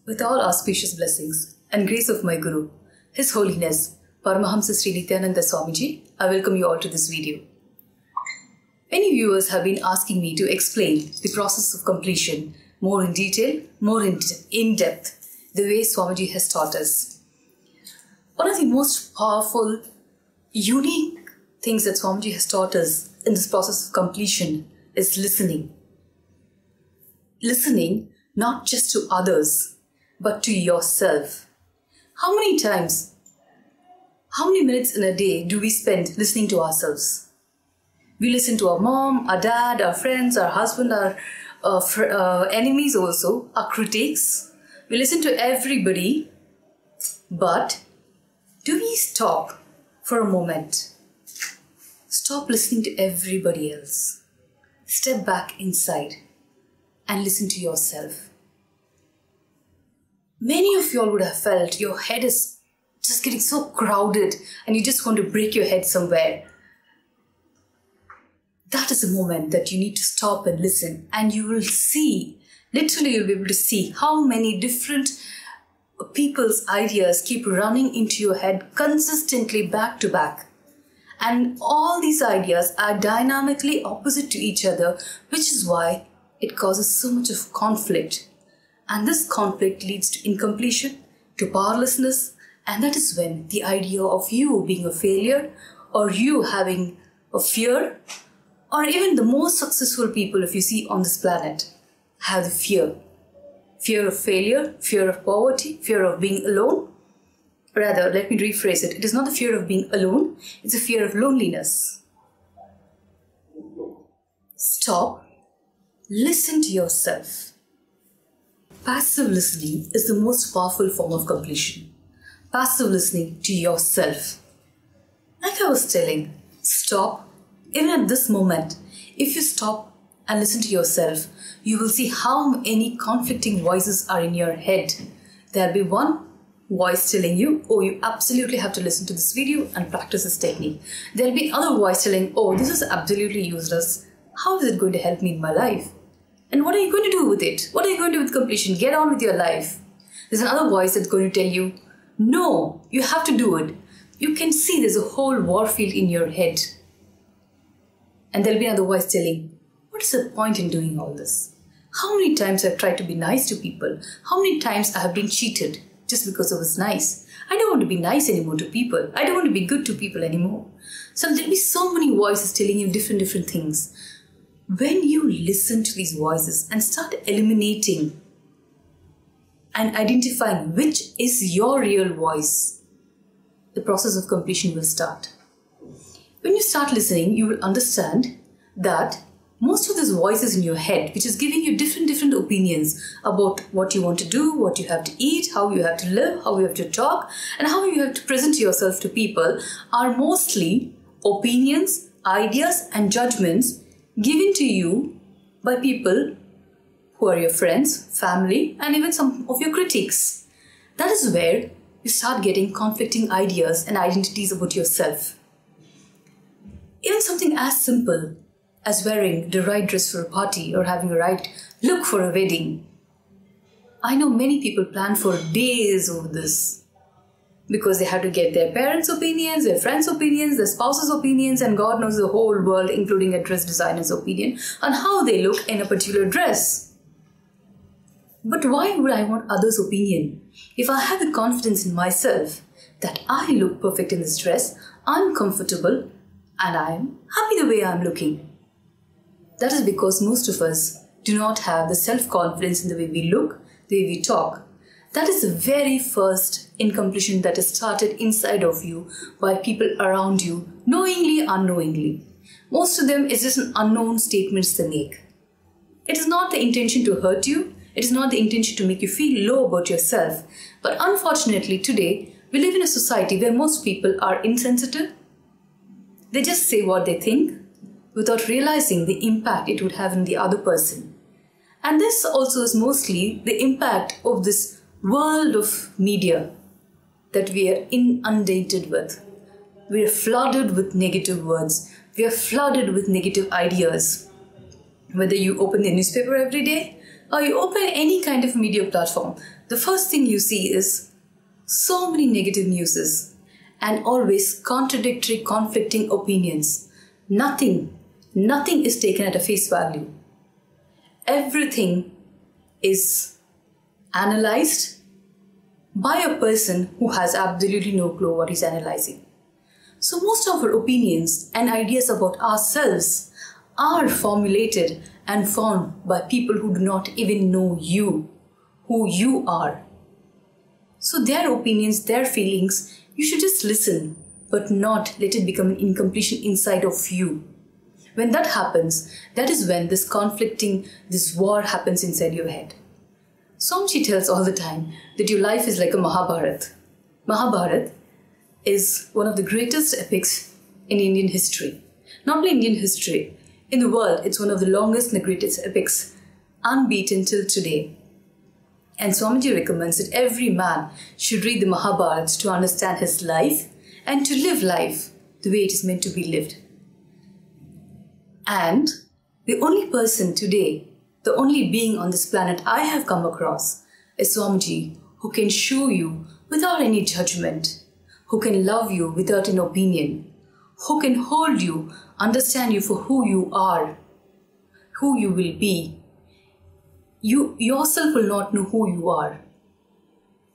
With all auspicious blessings and grace of my Guru, His Holiness Paramahamsa Sri Nityananda Swamiji, I welcome you all to this video. Many viewers have been asking me to explain the process of completion more in detail, more in depth, the way Swamiji has taught us. One of the most powerful, unique things that Swamiji has taught us in this process of completion is listening. Listening not just to others, but to yourself. How many times, how many minutes in a day do we spend listening to ourselves? We listen to our mom, our dad, our friends, our husband, our enemies also, our critics. We listen to everybody, but do we stop for a moment? Stop listening to everybody else. Step back inside and listen to yourself. Many of you all would have felt your head is just getting so crowded and you just want to break your head somewhere. That is a moment that you need to stop and listen, and you will see, literally you'll be able to see how many different people's ideas keep running into your head consistently back to back. And all these ideas are dynamically opposite to each other, which is why it causes so much of conflict. And this conflict leads to incompletion, to powerlessness, and that is when the idea of you being a failure, or you having a fear, or even the most successful people if you see on this planet have the fear. Fear of failure, fear of poverty, fear of being alone. Rather, let me rephrase it. It is not the fear of being alone, it's a fear of loneliness. Stop. Listen to yourself. Passive listening is the most powerful form of completion. Passive listening to yourself. Like I was telling, stop. Even at this moment, if you stop and listen to yourself, you will see how many conflicting voices are in your head. There will be one voice telling you, oh, you absolutely have to listen to this video and practice this technique. There will be other voice telling, oh, this is absolutely useless. How is it going to help me in my life? And what are you going to do with it? What are you going to do with completion? Get on with your life. There's another voice that's going to tell you, no, you have to do it. You can see there's a whole war field in your head. And there'll be another voice telling, what is the point in doing all this? How many times I've tried to be nice to people? How many times I have been cheated just because I was nice? I don't want to be nice anymore to people. I don't want to be good to people anymore. So there'll be so many voices telling you different things. When you listen to these voices and start eliminating and identifying which is your real voice, the process of completion will start. When you start listening, you will understand that most of these voices in your head, which is giving you different opinions about what you want to do, what you have to eat, how you have to live, how you have to talk, and how you have to present yourself to people, are mostly opinions, ideas, and judgments given to you by people who are your friends, family, and even some of your critics. That is where you start getting conflicting ideas and identities about yourself. Even something as simple as wearing the right dress for a party or having the right look for a wedding. I know many people plan for days over this because they have to get their parents' opinions, their friends' opinions, their spouse's opinions, and God knows the whole world, including a dress designer's opinion, on how they look in a particular dress. But why would I want others' opinion? If I have the confidence in myself that I look perfect in this dress, I'm comfortable, and I'm happy the way I'm looking. That is because most of us do not have the self-confidence in the way we look, the way we talk. That is the very first incompletion that is started inside of you by people around you, knowingly, unknowingly. Most of them is just an unknown statements they make. It is not the intention to hurt you. It is not the intention to make you feel low about yourself. But unfortunately today, we live in a society where most people are insensitive. They just say what they think without realizing the impact it would have on the other person. And this also is mostly the impact of this world of media that we are inundated with. We are flooded with negative words. We are flooded with negative ideas. Whether you open the newspaper every day or you open any kind of media platform, the first thing you see is so many negative news and always contradictory, conflicting opinions. Nothing is taken at a face value. Everything is analyzed by a person who has absolutely no clue what he's analyzing. So most of our opinions and ideas about ourselves are formulated and formed by people who do not even know you, who you are. So their opinions, their feelings, you should just listen, but not let it become an incompletion inside of you. When that happens, that is when this conflicting, this war happens inside your head. Swamiji tells all the time that your life is like a Mahabharata. Mahabharata is one of the greatest epics in Indian history. Not only Indian history, in the world, it's one of the longest and the greatest epics, unbeaten till today. And Swamiji recommends that every man should read the Mahabharata to understand his life and to live life the way it is meant to be lived. And the only person today, the only being on this planet I have come across is Swamiji, who can show you without any judgment, who can love you without an opinion, who can hold you, understand you for who you are, who you will be. You yourself will not know who you are.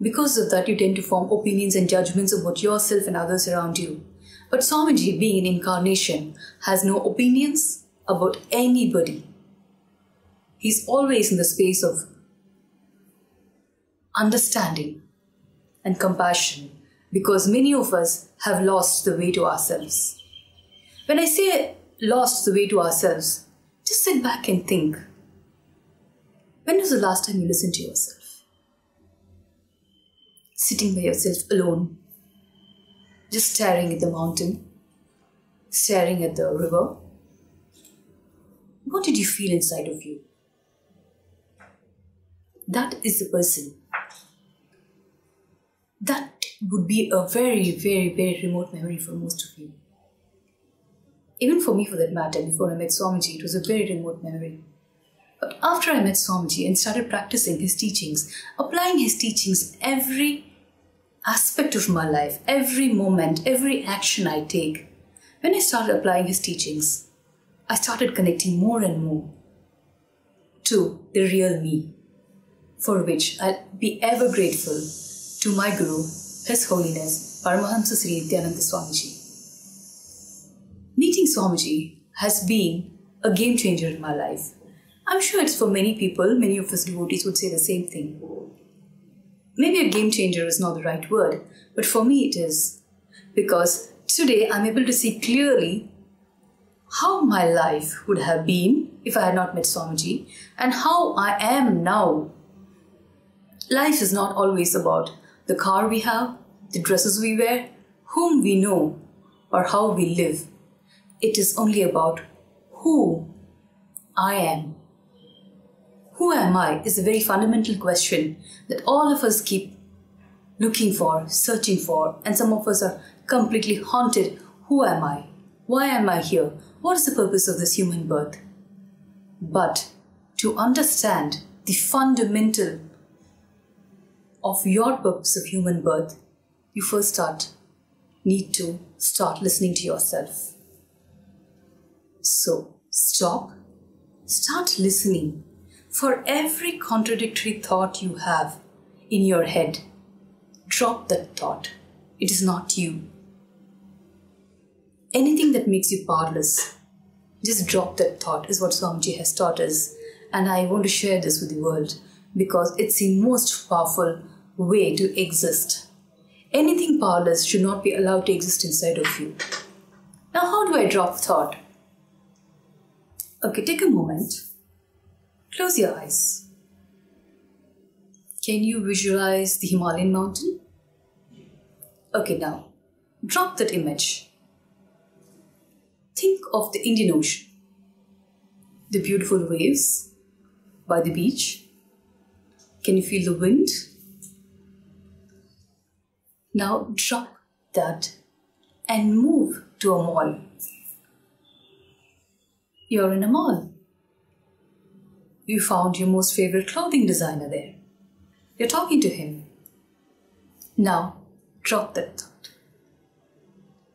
Because of that, you tend to form opinions and judgments about yourself and others around you. But Swamiji, being an incarnation, has no opinions about anybody. He's always in the space of understanding and compassion, because many of us have lost the way to ourselves. When I say lost the way to ourselves, just sit back and think. When was the last time you listened to yourself? Sitting by yourself alone, just staring at the mountain, staring at the river. What did you feel inside of you? That is the person. That would be a very, very, very remote memory for most of you. Even for me, for that matter, before I met Swamiji, it was a very remote memory. But after I met Swamiji and started practicing his teachings, applying his teachings every aspect of my life, every moment, every action I take, when I started applying his teachings, I started connecting more and more to the real me, for which I'll be ever grateful to my Guru, His Holiness Paramahamsa Sri Nityananda Swamiji. Meeting Swamiji has been a game changer in my life. I'm sure it's for many people, many of us devotees would say the same thing. Maybe a game changer is not the right word, but for me it is. Because today I'm able to see clearly how my life would have been if I had not met Swamiji and how I am now. Life is not always about the car we have, the dresses we wear, whom we know, or how we live. It is only about who I am. Who am I is a very fundamental question that all of us keep looking for, searching for, and some of us are completely haunted. Who am I? Why am I here? What is the purpose of this human birth? But to understand the fundamental of your purpose of human birth, you first need to start listening to yourself. So start listening. For every contradictory thought you have in your head, drop that thought. It is not you. Anything that makes you powerless, just drop that thought is what Swamiji has taught us. And I want to share this with the world because it's the most powerful way to exist. Anything powerless should not be allowed to exist inside of you. Now, how do I drop thought? Okay, take a moment. Close your eyes. Can you visualize the Himalayan mountain? Okay, now, drop that image. Think of the Indian Ocean. The beautiful waves by the beach. Can you feel the wind? Now, drop that and move to a mall. You're in a mall. You found your most favorite clothing designer there. You're talking to him. Now, drop that thought.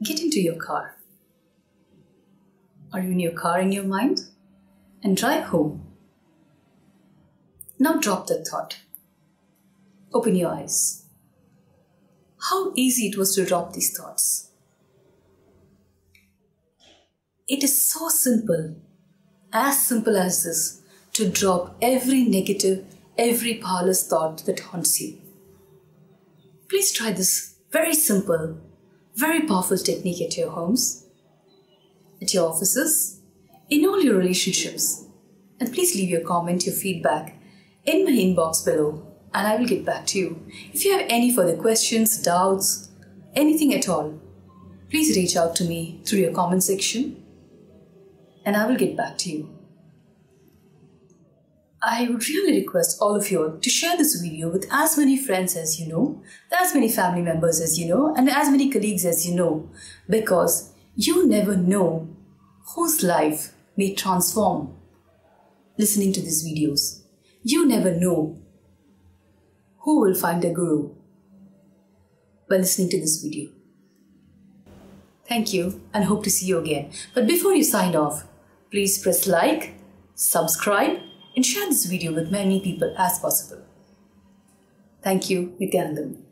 Get into your car. Are you in your car in your mind? And drive home. Now drop that thought. Open your eyes. How easy it was to drop these thoughts. It is so simple, as simple as this, to drop every negative, every powerless thought that haunts you. Please try this very simple, very powerful technique at your homes, at your offices, in all your relationships. And please leave your comment, your feedback in my inbox below, and I will get back to you. If you have any further questions, doubts, anything at all, please reach out to me through your comment section, and I will get back to you. I would really request all of you to share this video with as many friends as you know, as many family members as you know, and as many colleagues as you know, because you never know whose life may transform listening to these videos. You never know who will find a guru by listening to this video. Thank you and hope to see you again. But before you sign off, please press like, subscribe, and share this video with many people as possible. Thank you, Nityanandam.